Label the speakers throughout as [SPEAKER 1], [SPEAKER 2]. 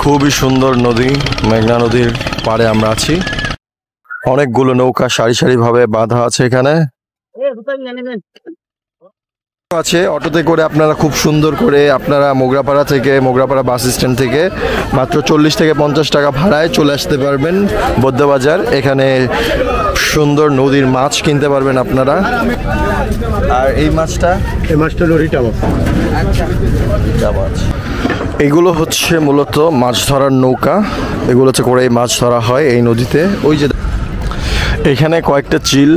[SPEAKER 1] খুবই সুন্দর নদী, মেঘনা নদীর পাড়ে আমরা আছি। অনেকগুলো নৌকা সারি সারি ভাবে বাঁধা আছে এখানে আছে। অটোতে করে আপনারা খুব সুন্দর করে আপনারা মোগরাপাড়া বাস স্ট্যান্ড থেকে মাত্র 40 থেকে 50 টাকা ভাড়ায় চলে আসতে পারবেন বৌদ্ধবাজার। এখানে সুন্দর নদীর মাছ কিনতে পারবেন আপনারা। আর এই মাছটা লরিটা মাছ। এগুলো হচ্ছে মূলত মাছ ধরার নৌকা, এগুলোতে করে মাছ ধরা হয় এই নদীতে। ওই যে এখানে কয়েকটা চিল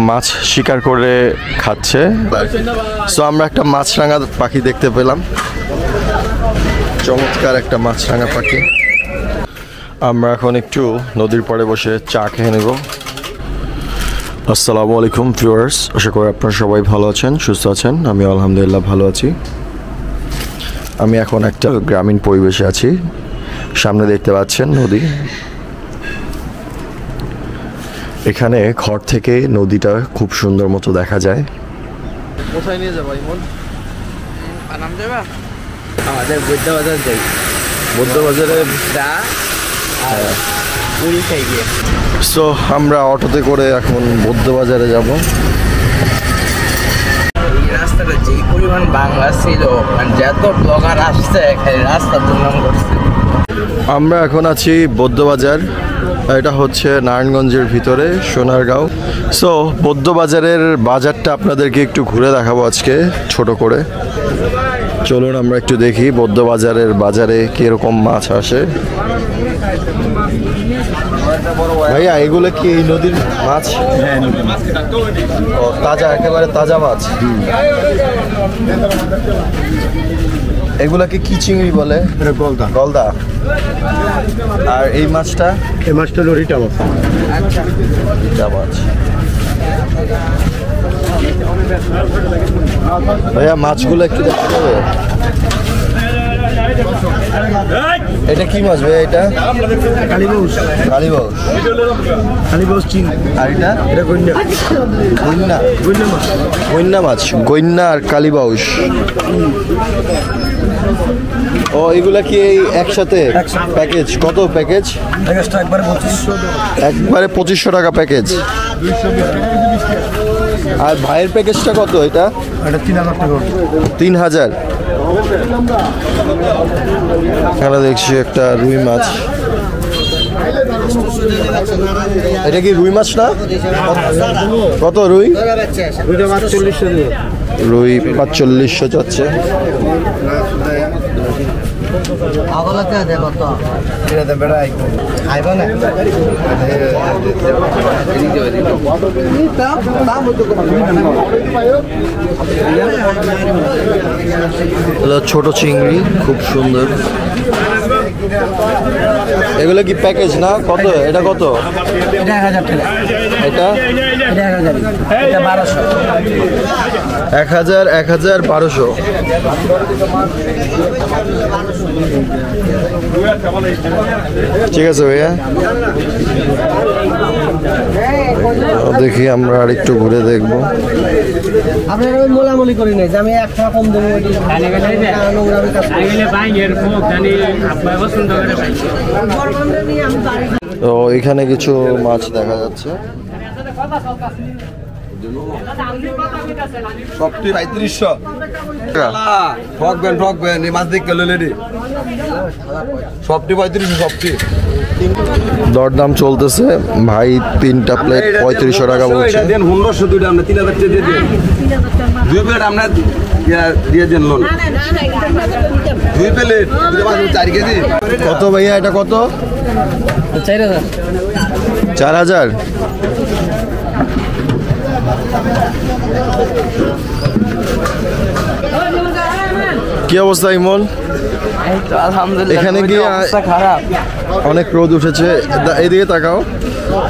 [SPEAKER 1] মাছ শিকার করে খাচ্ছে। সো আমরা একটা মাছরাঙা পাখি দেখতে পেলাম, চমৎকার একটা মাছরাঙা পাখি। আমরা এখন একটু নদীর পাড়ে বসে চা খেয়ে নেব। আসসালামু আলাইকুম ভিউয়ার্স, আশা করি আপনারা সবাই ভালো আছেন, সুস্থ আছেন। আমি আলহামদুলিল্লাহ ভালো আছি। আমি এখন একটা গ্রামীণ পরিবেশে আছি। সামনে দেখতে পাচ্ছেন নদী। এখানে ঘর থেকে নদীটা খুব সুন্দর মতো দেখা যায়। কোথায় নিয়ে যাবো ইমন?
[SPEAKER 2] আমাদের বৌদ্ধবাজার যাই।
[SPEAKER 1] বৌদ্ধবাজারে সো আমরা অটোতে করে এখন বৌদ্ধবাজারে যাব।
[SPEAKER 2] রাস্তাটা যে পরিমাণ বাংলা ছিল, মানে যত ব্লগার আসছে রাস্তার দুর্নাম করছে।
[SPEAKER 1] আমরা এখন আছি বৌদ্ধবাজার, এটা হচ্ছে নারায়ণগঞ্জের ভিতরে সোনারগাঁও। সো বৌদ্ধবাজারের বাজারটা আপনাদেরকে একটু ঘুরে দেখাবো আজকে ছোট করে। চলুন আমরা একটু দেখি বৌদ্ধবাজারের বাজারে কিরকম মাছ আসে। ভাইয়া এগুলো কি এই নদীর মাছ?
[SPEAKER 3] হ্যাঁ, নদীর মাছ।
[SPEAKER 1] ও তাজা, একেবারে তাজা মাছ। এগুলাকে কি চিংড়ি বলে?
[SPEAKER 3] গলদা।
[SPEAKER 1] গলদা। আর এই মাছটা
[SPEAKER 3] লরিটা মাছ।
[SPEAKER 1] মাছ। ভাইয়া মাছগুলো একটু দেখতে হবে। এটা কি মাছ ভাইয়া? এটা
[SPEAKER 3] কালীবাউস। চিংড়ি।
[SPEAKER 1] আর এটা
[SPEAKER 3] গইন্না মাছ।
[SPEAKER 1] গইন্না আর কালীবাউস। ও এগুলা কি একসাথে প্যাকেজ? কত প্যাকেজ? একবারে 2500 টাকা প্যাকেজ। আর ভাইয়ের প্যাকেজটা কত? এটা
[SPEAKER 3] 3000 টাকা।
[SPEAKER 1] 3000। এখানে দেখছি একটা রুই মাছ। এটা কি রুই মাছ না? কত রুই? রুই 4500 যাচ্ছে। ছোট চিংড়ি খুব সুন্দর। এগুলো কি প্যাকেজ না? কত এটা? কত?
[SPEAKER 2] এটা 1000 টাকা।
[SPEAKER 1] এটা
[SPEAKER 2] 1200।
[SPEAKER 1] 1000, 1200। ঠিক আছে ভাইয়া, দেখি আমরা আর একটু ঘুরে দেখবো।
[SPEAKER 2] আপনারা ওই মোলামুলি করি নাই যে আমি 1 টাকা কম দেবো।
[SPEAKER 1] তো এখানে কিছু মাছ দেখা যাচ্ছে।
[SPEAKER 3] সবটি 3500 ঠকবেন এই মাছ দেখতে লেডি। সবটি 3500। সবটি
[SPEAKER 1] দরদাম চলতেছে ভাই। 3টা প্লেট 3500 টাকা বলছে।
[SPEAKER 3] দেন 1500 দুইটা আমরা 3000 টাকা দিয়ে দিন। 2 প্লেট আমরা দিয়ে দেন লোন। 2 plate 4 KG.
[SPEAKER 1] কত ভাইয়া এটা? কত?
[SPEAKER 2] 4000।
[SPEAKER 1] 4000। কি অবস্থা ইমন?
[SPEAKER 2] আলহামদুলিল্লাহ।
[SPEAKER 1] এখানে কি
[SPEAKER 2] খারাপ?
[SPEAKER 1] অনেক রোদ উঠেছে, এইদিকে তাকাও।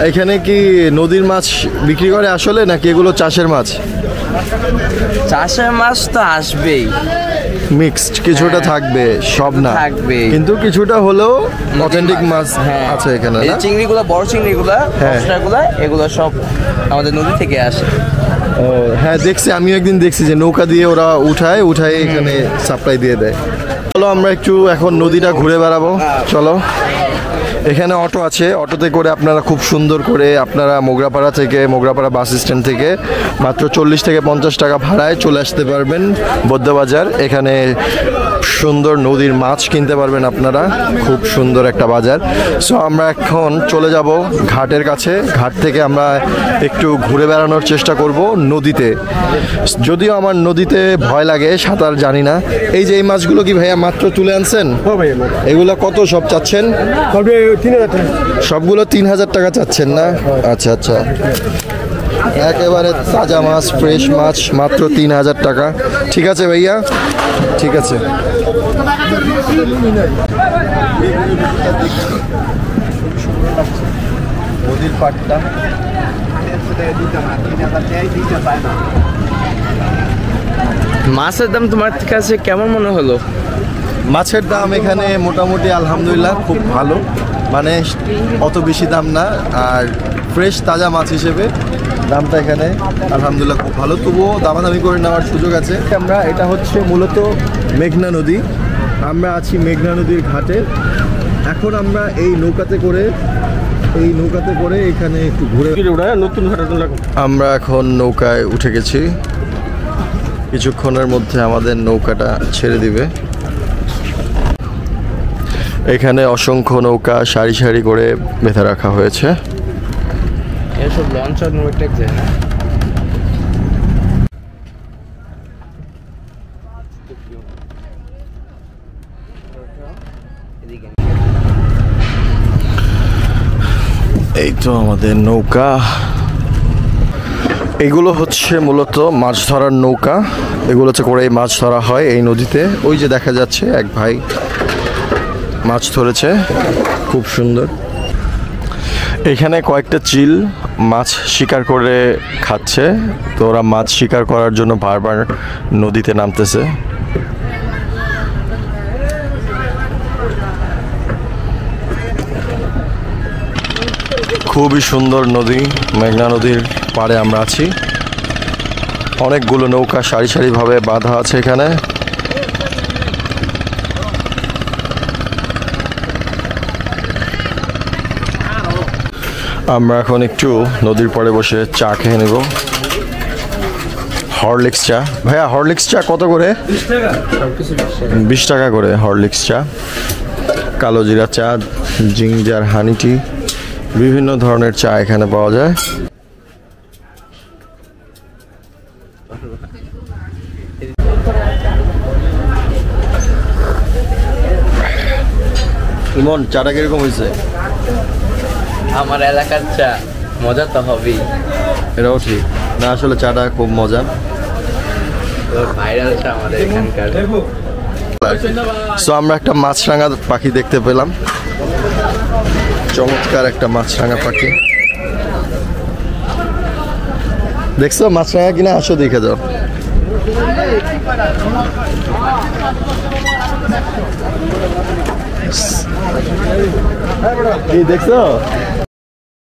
[SPEAKER 1] এখানে কি নদীর মাছ বিক্রি করে আসলে, নাকি এগুলো চাষের মাছ?
[SPEAKER 2] চাষের মাছ তো আসবেই,
[SPEAKER 1] মিক্সড কিছুটা থাকবে, সব না
[SPEAKER 2] থাকবে,
[SPEAKER 1] কিন্তু কিছুটা হলেও অথেন্টিক মাছ আছে এখানে।
[SPEAKER 2] এই চিংড়িগুলো, বড় চিংড়িগুলো, মশলাগুলো, এগুলো সব আমাদের নদী থেকে আসে।
[SPEAKER 1] হ্যাঁ দেখছি, আমিও একদিন দেখছি যে নৌকা দিয়ে ওরা উঠায় এখানে সাপ্লাই দিয়ে দেয়। চলো আমরা একটু এখন নদীটা ঘুরে বেড়াবো। চলো, এখানে অটো আছে, অটোতে করে আপনারা খুব সুন্দর করে আপনারা মোগরাপাড়া থেকে, মোগরাপাড়া বাস স্ট্যান্ড থেকে মাত্র 40 থেকে 50 টাকা ভাড়ায় চলে আসতে পারবেন বৌদ্ধবাজার। এখানে সুন্দর নদীর মাছ কিনতে পারবেন আপনারা, খুব সুন্দর একটা বাজার। সো আমরা এখন চলে যাব ঘাটের কাছে। ঘাট থেকে আমরা একটু ঘুরে বেড়ানোর চেষ্টা করব নদীতে। যদিও আমার নদীতে ভয় লাগে, সাঁতার জানি না। এই যে এই মাছগুলো কি ভাইয়া মাত্র তুলে আনছেন? এগুলো কত সব চাচ্ছেন? সবগুলো 3000 টাকা চাচ্ছেন না? আচ্ছা আচ্ছা, একেবারে তাজা মাছ, ফ্রেশ মাছ, মাত্র 3000 টাকা। ঠিক আছে ভাইয়া, ঠিক আছে। নদীর পাটটা
[SPEAKER 2] মাছের দাম তোমার কাছে কেমন মনে হলো?
[SPEAKER 1] মাছের দাম এখানে মোটামুটি আলহামদুলিল্লাহ খুব ভালো, মানে অত বেশি দাম না, আর ফ্রেশ তাজা মাছ হিসেবে দামটা এখানে আলহামদুলিল্লাহ খুব ভালো। তবুও দামাদামি করে নেওয়ার সুযোগ আছে। আমরা, এটা হচ্ছে মূলত মেঘনা নদী। আমরা আছি মেঘনা নদীর ঘাটে। এখন আমরা এই নৌকাতে করে এখানে একটু ঘুরে, আমরা এখন নৌকায় উঠে গেছি। কিছুক্ষণের মধ্যে আমাদের নৌকাটা ছেড়ে দিবে। এখানে অসংখ্য নৌকা সারি সারি করে বেঁধে রাখা হয়েছে।
[SPEAKER 2] এসব লঞ্চ আর নৌকা যায় না।
[SPEAKER 1] এই তো আমাদের নৌকা। এগুলো হচ্ছে মূলত মাছ ধরার নৌকা। এগুলোতে করে মাছ ধরা হয় এই নদীতে। ওই যে দেখা যাচ্ছে এক ভাই মাছ ধরেছে, খুব সুন্দর। এখানে কয়েকটা চিল মাছ শিকার করে খাচ্ছে, তো ওরা মাছ শিকার করার জন্য বারবার নদীতে নামতেছে। খুবই সুন্দর নদী, মেঘনা নদীর পাড়ে আমরা আছি। অনেকগুলো নৌকা সারি সারিভাবে বাঁধা আছে এখানে। আমরা এখন একটু নদীর পাড়ে বসে চা খেয়ে নেব। হরলিক্স চা। ভাইয়া হরলিক্স চা কত করে? 20 টাকা করে হরলিক্স চা। কালো জিরা চা, জিঞ্জার হানি টি, বিভিন্ন ধরনের চা এখানে পাওয়া যায়। ইমন, চাটা কিরকম হয়েছে?
[SPEAKER 2] আমার এলাকার চা মজা তো হবেই।
[SPEAKER 1] এটাও ঠিক না, আসলে চাটা খুব মজা।
[SPEAKER 2] ভাইরাল চা আমাদের এখানকার।
[SPEAKER 1] সো আমরা একটা মাছরাঙা পাখি দেখতে পেলাম, চমৎকার একটা মাছরাঙা পাখি। দেখছো মাছরাঙা কিনা? আসো দেখে যাও। কি দেখছো?